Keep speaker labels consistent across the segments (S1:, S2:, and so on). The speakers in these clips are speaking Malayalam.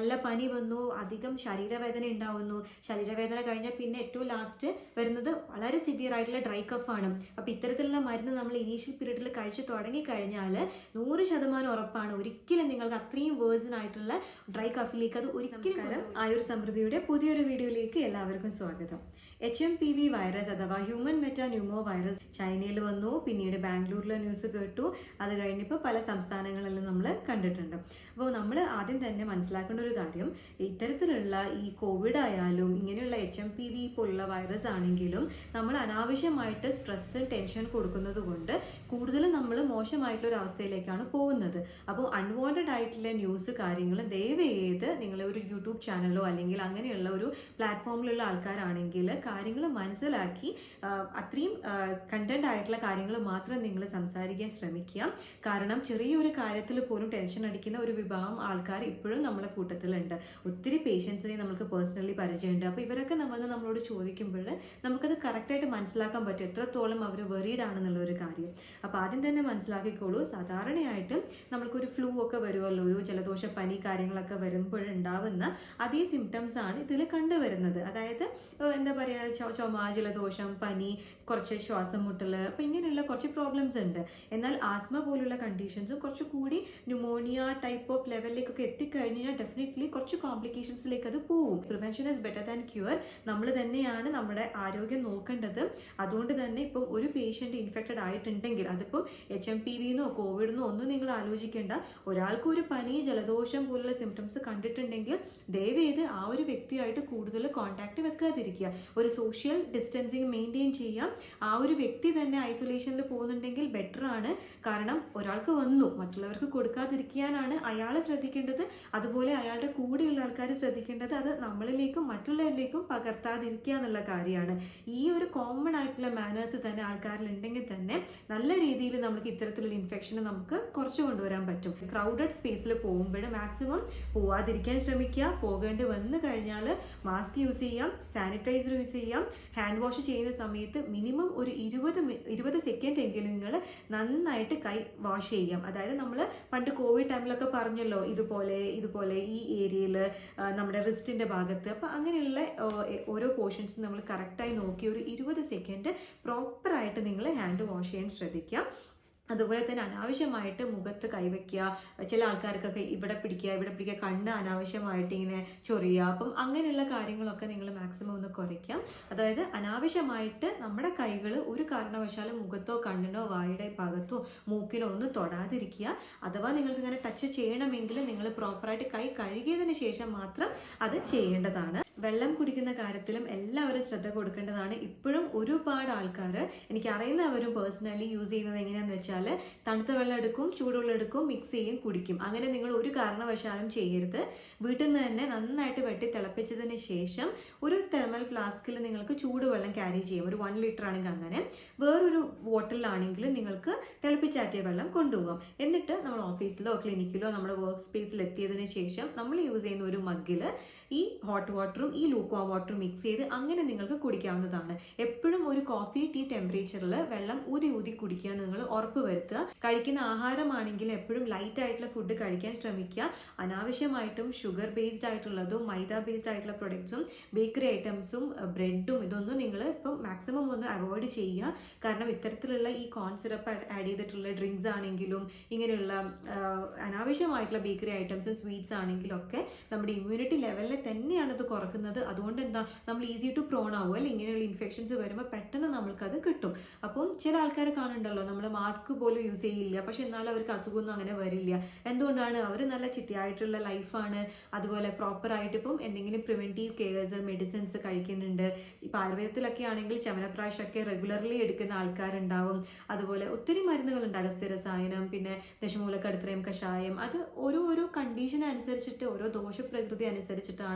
S1: നല്ല പനി വന്നു, അധികം ശരീരവേദന ഉണ്ടാവുന്നു. ശരീരവേദന കഴിഞ്ഞാൽ പിന്നെ ഏറ്റവും ലാസ്റ്റ് വരുന്നത് വളരെ സിവിയർ ആയിട്ടുള്ള ഡ്രൈ കഫാണ്. അപ്പോൾ ഇത്തരത്തിലുള്ള മരുന്ന് നമ്മൾ ഇനീഷ്യൽ പീരീഡിൽ കഴിച്ചു തുടങ്ങിക്കഴിഞ്ഞാൽ 100% ഉറപ്പാണ് ഒരിക്കലും നിങ്ങൾക്ക് അത്രയും വേഴ്സൺ ആയിട്ടുള്ള ഡ്രൈ കഫിലേക്ക് അത് ഒരിക്കലും. ആയുർ സമൃദ്ധിയുടെ പുതിയൊരു വീഡിയോയിലേക്ക് എല്ലാവർക്കും സ്വാഗതം. HMPV വൈറസ് അഥവാ ഹ്യൂമൻ മെറ്റാന്യൂമോ വൈറസ് ചൈനയിൽ വന്നു, പിന്നീട് ബാംഗ്ലൂരിലെ ന്യൂസ് കേട്ടു, അത് കഴിഞ്ഞിപ്പോൾ പല സംസ്ഥാനങ്ങളിലും നമ്മൾ കണ്ടിട്ടുണ്ട്. അപ്പോൾ നമ്മൾ ആദ്യം തന്നെ മനസ്സിലാക്കേണ്ട ഒരു കാര്യം, ഇത്തരത്തിലുള്ള ഈ കോവിഡ് ആയാലും ഇങ്ങനെയുള്ള HMPV പോലുള്ള വൈറസ് ആണെങ്കിലും നമ്മൾ അനാവശ്യമായിട്ട് സ്ട്രെസ്സും ടെൻഷൻ കൊടുക്കുന്നത് കൊണ്ട് കൂടുതലും നമ്മൾ മോശമായിട്ടുള്ള ഒരു അവസ്ഥയിലേക്കാണ് പോകുന്നത്. അപ്പോൾ അൺവാണ്ടഡ് ആയിട്ടുള്ള ന്യൂസ് കാര്യങ്ങൾ ദയവ് ചെയ്ത് നിങ്ങളെ ഒരു യൂട്യൂബ് ചാനലോ അല്ലെങ്കിൽ അങ്ങനെയുള്ള ഒരു പ്ലാറ്റ്ഫോമിലുള്ള ആൾക്കാരാണെങ്കിൽ കാര്യങ്ങൾ മനസ്സിലാക്കി അത്രയും കണ്ടന്റ് ആയിട്ടുള്ള കാര്യങ്ങൾ മാത്രം നിങ്ങൾ സംസാരിക്കാൻ ശ്രമിക്കുക. കാരണം ചെറിയൊരു കാര്യത്തിൽ പോലും ടെൻഷൻ അടിക്കുന്ന ഒരു വിഭാഗം ആൾക്കാർ ഇപ്പോഴും നമ്മളെ കൂട്ടത്തിലുണ്ട്. ഒത്തിരി പേഷ്യൻസിനെ നമുക്ക് പേഴ്സണലി പരിചയമുണ്ട്. അപ്പോൾ ഇവരൊക്കെ നമ്മളോട് ചോദിക്കുമ്പോൾ നമുക്കത് കറക്റ്റായിട്ട് മനസ്സിലാക്കാൻ പറ്റും എത്രത്തോളം അവർ വെറീഡ് ആണെന്നുള്ള ഒരു കാര്യം. അപ്പോൾ ആദ്യം തന്നെ മനസ്സിലാക്കിക്കോളൂ, സാധാരണയായിട്ട് നമ്മൾക്കൊരു ഫ്ലൂ ഒക്കെ വരുമല്ലോ, ഒരു ജലദോഷ പനി കാര്യങ്ങളൊക്കെ വരുമ്പോഴുണ്ടാവുന്ന അതേ സിംറ്റംസ് ആണ് ഇതിൽ കണ്ടുവരുന്നത്. അതായത് എന്താ പറയുക, ചുമ, ജലദോഷം, പനി, കുറച്ച് ശ്വാസം മുട്ടൽ, അപ്പം ഇങ്ങനെയുള്ള കുറച്ച് പ്രോബ്ലംസ് ഉണ്ട്. എന്നാൽ ആസ്മ പോലുള്ള കണ്ടീഷൻസും കുറച്ചുകൂടി ന്യൂമോണിയ ടൈപ്പ് ഓഫ് ലെവലിലേക്കൊക്കെ എത്തിക്കഴിഞ്ഞാൽ ഡെഫിനറ്റ്ലി കുറച്ച് കോംപ്ലിക്കേഷൻസിലേക്ക് അത് പോവും. Prevention is better than cure. നമ്മൾ തന്നെയാണ് നമ്മുടെ ആരോഗ്യം നോക്കേണ്ടത്. അതുകൊണ്ട് തന്നെ ഇപ്പം ഒരു പേഷ്യൻ്റ് ഇൻഫെക്റ്റഡ് ആയിട്ടുണ്ടെങ്കിൽ അതിപ്പം HMPV എന്നോ കോവിഡെന്നോ ഒന്നും നിങ്ങൾ ആലോചിക്കേണ്ട. ഒരാൾക്ക് ഒരു പനി, ജലദോഷം പോലുള്ള സിംറ്റംസ് കണ്ടിട്ടുണ്ടെങ്കിൽ ദയവേത് ആ ഒരു വ്യക്തിയായിട്ട് കൂടുതൽ കോൺടാക്ട് വെക്കാതിരിക്കുക. ഒരു സോഷ്യൽ ഡിസ്റ്റൻസിങ് മെയിൻറ്റെയിൻ ചെയ്യാം. ആ ഒരു വ്യക്തി തന്നെ ഐസൊലേഷനിൽ പോകുന്നുണ്ടെങ്കിൽ ബെറ്റർ ആണ്. കാരണം ഒരാൾക്ക് വന്നു, മറ്റുള്ളവർക്ക് കൊടുക്കാതിരിക്കാനാണ് അയാൾ ശ്രദ്ധിക്കേണ്ടത്. അതുപോലെ അയാളുടെ കൂടെയുള്ള ആൾക്കാർ ശ്രദ്ധിക്കേണ്ടത് അത് നമ്മളിലേക്കും മറ്റുള്ളവരിലേക്കും പകർത്താതിരിക്കുക എന്നുള്ള കാര്യമാണ്. ഈ ഒരു കോമൺ ആയിട്ടുള്ള മാനേഴ്സ് തന്നെ ആൾക്കാരിൽ ഉണ്ടെങ്കിൽ തന്നെ നല്ല രീതിയിൽ നമുക്ക് ഇത്തരത്തിലുള്ള ഇൻഫെക്ഷനെ നമുക്ക് കുറച്ച് കൊണ്ടുവരാൻ പറ്റും. ക്രൗഡഡ് സ്പേസിൽ പോകുമ്പോൾ മാക്സിമം പോവാതിരിക്കാൻ ശ്രമിക്കുക. പോകേണ്ടി വന്നു കഴിഞ്ഞാൽ മാസ്ക് യൂസ് ചെയ്യാം, സാനിറ്റൈസർ യൂസ് ചെയ്യാം. ഹാൻഡ് വാഷ് ചെയ്യുന്ന സമയത്ത് മിനിമം ഒരു 20 സെക്കൻഡ് എങ്കിലും നിങ്ങൾ നന്നായിട്ട് കൈ വാഷ് ചെയ്യാം. അതായത് നമ്മൾ പണ്ട് കോവിഡ് ടൈമിലൊക്കെ പറഞ്ഞല്ലോ, ഇതുപോലെ ഈ ഏരിയയിൽ നമ്മുടെ റിസ്റ്റിൻ്റെ ഭാഗത്ത്, അപ്പം അങ്ങനെയുള്ള ഓരോ പോർഷൻസും നമ്മൾ കറക്റ്റായി നോക്കി ഒരു 20 സെക്കൻഡ് പ്രോപ്പറായിട്ട് നിങ്ങൾ ഹാൻഡ് വാഷ് ചെയ്യാൻ ശ്രദ്ധിക്കാം. അതുപോലെ തന്നെ അനാവശ്യമായിട്ട് മുഖത്ത് കൈവയ്ക്കുക. ചില ആൾക്കാർക്കൊക്കെ ഇവിടെ പിടിക്കുക, കണ്ണ് അനാവശ്യമായിട്ട് ഇങ്ങനെ ചൊറിയുക. അപ്പം അങ്ങനെയുള്ള കാര്യങ്ങളൊക്കെ നിങ്ങൾ മാക്സിമം ഒന്ന് കുറയ്ക്കാം. അതായത് അനാവശ്യമായിട്ട് നമ്മുടെ കൈകൾ ഒരു കാരണവശാലും മുഖത്തോ കണ്ണിനോ വായുടെ ഭാഗത്തോ മൂക്കിനോ ഒന്നും തൊടാതിരിക്കുക. അഥവാ നിങ്ങൾക്ക് ഇങ്ങനെ ടച്ച് ചെയ്യണമെങ്കിൽ നിങ്ങൾ പ്രോപ്പറായിട്ട് കൈ കഴുകിയതിന് ശേഷം മാത്രം അത് ചെയ്യേണ്ടതാണ്. വെള്ളം കുടിക്കുന്ന കാര്യത്തിലും എല്ലാവരും ശ്രദ്ധ കൊടുക്കേണ്ടതാണ്. ഇപ്പോഴും ഒരുപാട് ആൾക്കാർ, എനിക്കറിയുന്നവരും പേഴ്സണലി യൂസ് ചെയ്യുന്നത് എങ്ങനെയാണെന്ന് വെച്ചാൽ തണുത്ത വെള്ളം എടുക്കും, ചൂടുവെള്ളം എടുക്കും, മിക്സ് ചെയ്യും, കുടിക്കും. അങ്ങനെ നിങ്ങൾ ഒരു കാരണവശാലും ചെയ്യരുത്. വീട്ടിൽ നിന്ന് തന്നെ നന്നായിട്ട് വെട്ടി തിളപ്പിച്ചതിന് ശേഷം ഒരു തെർമൽ ഫ്ലാസ്കിൽ നിങ്ങൾക്ക് ചൂടുവെള്ളം ക്യാരി ചെയ്യും. ഒരു 1 ലിറ്റർ ആണെങ്കിൽ അങ്ങനെ. വേറൊരു ബോട്ടിലാണെങ്കിൽ നിങ്ങൾക്ക് തിളപ്പിച്ചാറ്റിയ വെള്ളം കൊണ്ടുപോകാം. എന്നിട്ട് നമ്മൾ ഓഫീസിലോ ക്ലിനിക്കിലോ നമ്മുടെ വർക്ക് സ്പേസിൽ എത്തിയതിന് ശേഷം നമ്മൾ യൂസ് ചെയ്യുന്ന ഒരു മഗ്ഗിൽ ഈ ഹോട്ട് വാട്ടറും ഈ ലൂക്കോം വാട്ടറും മിക്സ് ചെയ്ത് അങ്ങനെ നിങ്ങൾക്ക് കുടിക്കാവുന്നതാണ്. എപ്പോഴും ഒരു കോഫി ടീ ടെമ്പറേച്ചറിൽ വെള്ളം ഊതി കുടിക്കാൻ നിങ്ങൾ ഉറപ്പ് വരുത്തുക. കഴിക്കുന്ന ആഹാരമാണെങ്കിൽ എപ്പോഴും ലൈറ്റ് ആയിട്ടുള്ള ഫുഡ് കഴിക്കാൻ ശ്രമിക്കുക. അനാവശ്യമായിട്ടും ഷുഗർ ബേസ്ഡ് ആയിട്ടുള്ളതും മൈദ ബേസ്ഡ് ആയിട്ടുള്ള പ്രൊഡക്ട്സും ബേക്കറി ഐറ്റംസും ബ്രെഡും ഇതൊന്നും നിങ്ങൾ ഇപ്പം മാക്സിമം ഒന്ന് അവോയ്ഡ് ചെയ്യുക. കാരണം ഇത്തരത്തിലുള്ള ഈ കോൺ സിറപ്പ് ആഡ് ചെയ്തിട്ടുള്ള ഡ്രിങ്ക്സ് ആണെങ്കിലും ഇങ്ങനെയുള്ള അനാവശ്യമായിട്ടുള്ള ബേക്കറി ഐറ്റംസും സ്വീറ്റ്സ് ആണെങ്കിലും ഒക്കെ നമ്മുടെ ഇമ്മ്യൂണിറ്റി ലെവലിൽ തന്നെയാണ് ഇത് കുറക്കുന്നത്. അതുകൊണ്ട് എന്താ നമ്മൾ ഈസി ടു പ്രോൺ ആവും അല്ലെ, ഇങ്ങനെയുള്ള ഇൻഫെക്ഷൻസ് വരുമ്പോൾ പെട്ടെന്ന് നമ്മൾക്കത് കിട്ടും. അപ്പം ചില ആൾക്കാർ കാണുന്നുണ്ടല്ലോ, നമ്മൾ മാസ്ക് പോലും യൂസ് ചെയ്യില്ല, പക്ഷെ എന്നാലും അവർക്ക് അസുഖമൊന്നും അങ്ങനെ വരില്ല. എന്തുകൊണ്ടാണ്? അവർ നല്ല ചിട്ടയായിട്ടുള്ള ലൈഫാണ്. അതുപോലെ പ്രോപ്പറായിട്ട് ഇപ്പം എന്തെങ്കിലും പ്രിവെൻറ്റീവ് കെയർസ് മെഡിസിൻസ് കഴിക്കുന്നുണ്ട്. ഇപ്പം ആയുർവേദത്തിലൊക്കെ ആണെങ്കിൽ ചവനപ്രാശമൊക്കെ റെഗുലർലി എടുക്കുന്ന ആൾക്കാരുണ്ടാവും. അതുപോലെ ഒത്തിരി മരുന്നുകളുണ്ട്, അഗസ്ത്യ രസായനം, പിന്നെ ദശമൂലക്കടുത്രയം കഷായം. അത് ഓരോ കണ്ടീഷൻ അനുസരിച്ചിട്ട്, ഓരോ ദോഷപ്രകൃതി അനുസരിച്ചിട്ടാണ്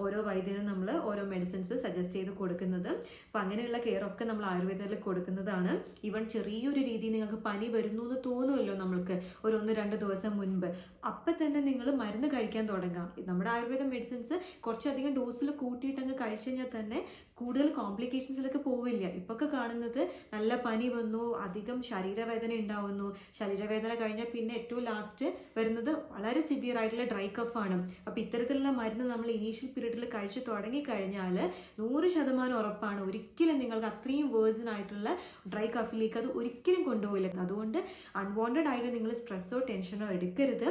S1: ഓരോ വൈദ്യർ അതിന് നമ്മൾ ഓരോ മെഡിസിൻസ് സജസ്റ്റ് ചെയ്ത് കൊടുക്കുന്നത്. അപ്പം അങ്ങനെയുള്ള കെയർ ഒക്കെ നമ്മൾ ആയുർവേദത്തിൽ കൊടുക്കുന്നതാണ്. ഈവൻ ചെറിയൊരു രീതിയിൽ നിങ്ങൾക്ക് പനി വരുന്നു എന്ന് തോന്നുമല്ലോ നമ്മൾക്ക് ഒരു 1-2 ദിവസം മുൻപ്, അപ്പം തന്നെ നിങ്ങൾ മരുന്ന് കഴിക്കാൻ തുടങ്ങാം. നമ്മുടെ ആയുർവേദ മെഡിസിൻസ് കുറച്ചധികം ഡോസിൽ കൂട്ടിയിട്ട് അങ്ങ് കഴിച്ചു കഴിഞ്ഞാൽ തന്നെ കൂടുതൽ കോംപ്ലിക്കേഷൻസിലൊക്കെ പോവില്ല. ഇപ്പൊക്കെ കാണുന്നത് നല്ല പനി വന്നു, അധികം ശരീരവേദന ഉണ്ടാവുന്നു, ശരീരവേദന കഴിഞ്ഞാൽ പിന്നെ ഏറ്റവും ലാസ്റ്റ് വരുന്നത് വളരെ സിവിയർ ആയിട്ടുള്ള ഡ്രൈ കഫാണ്. അപ്പം ഇത്തരത്തിലുള്ള മരുന്ന് നമ്മൾ ഇനീഷ്യൽ പീരീഡിൽ കഴിച്ചു തുടങ്ങിക്കഴിഞ്ഞാൽ 100% ഉറപ്പാണ് ഒരിക്കലും നിങ്ങൾക്ക് അത്രയും വേഴ്സൺ ആയിട്ടുള്ള ഡ്രൈ കഫിലേക്ക് അത് ഒരിക്കലും കൊണ്ടുപോയില്ല. അതുകൊണ്ട് അൺവാണ്ടഡ് ആയിട്ട് നിങ്ങൾ സ്ട്രെസ്സോ ടെൻഷനോ എടുക്കരുത്.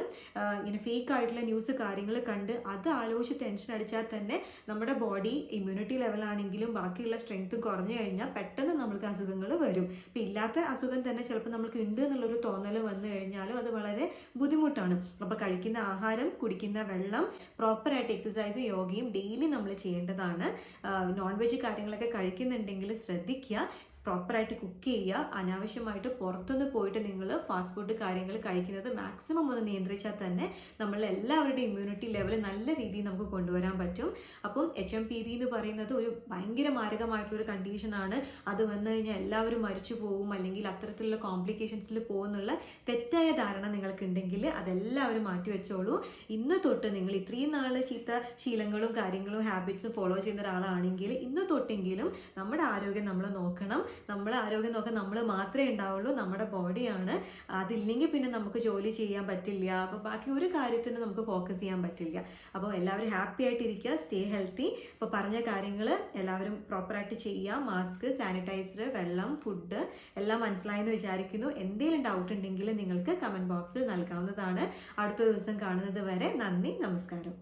S1: ഇങ്ങനെ ഫേക്ക് ആയിട്ടുള്ള ന്യൂസ് കാര്യങ്ങൾ കണ്ട് അത് ആലോചിച്ച് ടെൻഷൻ അടിച്ചാൽ തന്നെ നമ്മുടെ ബോഡി ഇമ്മ്യൂണിറ്റി ലെവലാണെങ്കിലും ബാക്കിയുള്ള സ്ട്രെങ്ത്തും കുറഞ്ഞു കഴിഞ്ഞാൽ പെട്ടെന്ന് നമുക്ക് അസുഖങ്ങൾ വരും. ഇപ്പം ഇല്ലാത്ത അസുഖം തന്നെ ചിലപ്പോൾ നമുക്ക് ഉണ്ട് എന്നുള്ളൊരു തോന്നൽ വന്നു കഴിഞ്ഞാലും അത് വളരെ ബുദ്ധിമുട്ടാണ്. അപ്പോൾ കഴിക്കുന്ന ആഹാരം, കുടിക്കുന്ന വെള്ളം, പ്രോപ്പറായിട്ട് എക്സസൈസ്, യോഗയും ഡെയിലി നമ്മൾ ചെയ്യേണ്ടതാണ്. നോൺ വെജ് കാര്യങ്ങളൊക്കെ കഴിക്കുന്നുണ്ടെങ്കിൽ ശ്രദ്ധിക്കുക, പ്രോപ്പറായിട്ട് കുക്ക് ചെയ്യുക. അനാവശ്യമായിട്ട് പുറത്തുനിന്ന് പോയിട്ട് നിങ്ങൾ ഫാസ്റ്റ് ഫുഡ് കാര്യങ്ങൾ കഴിക്കുന്നത് മാക്സിമം ഒന്ന് നിയന്ത്രിച്ചാൽ തന്നെ നമ്മളെല്ലാവരുടെയും ഇമ്മ്യൂണിറ്റി ലെവൽ നല്ല രീതിയിൽ നമുക്ക് കൊണ്ടുവരാൻ പറ്റും. അപ്പം HMPV എന്ന് പറയുന്നത് ഒരു ഭയങ്കര മാരകമായിട്ടുള്ളൊരു കണ്ടീഷനാണ്. അത് വന്നു കഴിഞ്ഞാൽ എല്ലാവരും മരിച്ചു പോകും അല്ലെങ്കിൽ അത്തരത്തിലുള്ള കോംപ്ലിക്കേഷൻസിൽ പോകുന്നുള്ള തെറ്റായ ധാരണ നിങ്ങൾക്കുണ്ടെങ്കിൽ അതെല്ലാവരും മാറ്റിവെച്ചോളൂ. ഇന്ന് തൊട്ട് നിങ്ങൾ ഇത്രയും നാൾ ചീത്ത ശീലങ്ങളും കാര്യങ്ങളും ഹാബിറ്റ്സും ഫോളോ ചെയ്യുന്ന ഒരാളാണെങ്കിൽ ഇന്ന് തൊട്ടെങ്കിലും നമ്മുടെ ആരോഗ്യം നമ്മൾ നോക്കണം. നമ്മളെ ആരോഗ്യം നോക്കാൻ നമ്മൾ മാത്രമേ ഉണ്ടാവുള്ളൂ, നമ്മുടെ ബോഡിയാണ്. അതില്ലെങ്കിൽ പിന്നെ നമുക്ക് ജോലി ചെയ്യാൻ പറ്റില്ല, അപ്പോൾ ബാക്കി ഒരു കാര്യത്തിന് നമുക്ക് ഫോക്കസ് ചെയ്യാൻ പറ്റില്ല. അപ്പോൾ എല്ലാവരും ഹാപ്പി ആയിട്ടിരിക്കുക, സ്റ്റേ ഹെൽത്തി. അപ്പോൾ പറഞ്ഞ കാര്യങ്ങൾ എല്ലാവരും പ്രോപ്പറായിട്ട് ചെയ്യുക. മാസ്ക്, സാനിറ്റൈസർ, വെള്ളം, ഫുഡ് എല്ലാം മനസ്സിലായെന്ന് വിചാരിക്കുന്നു. എന്തെങ്കിലും ഡൗട്ട് ഉണ്ടെങ്കിൽ നിങ്ങൾക്ക് കമൻറ്റ് ബോക്സിൽ നൽകാവുന്നതാണ്. അടുത്ത ദിവസം കാണുന്നത് വരെ നന്ദി, നമസ്കാരം.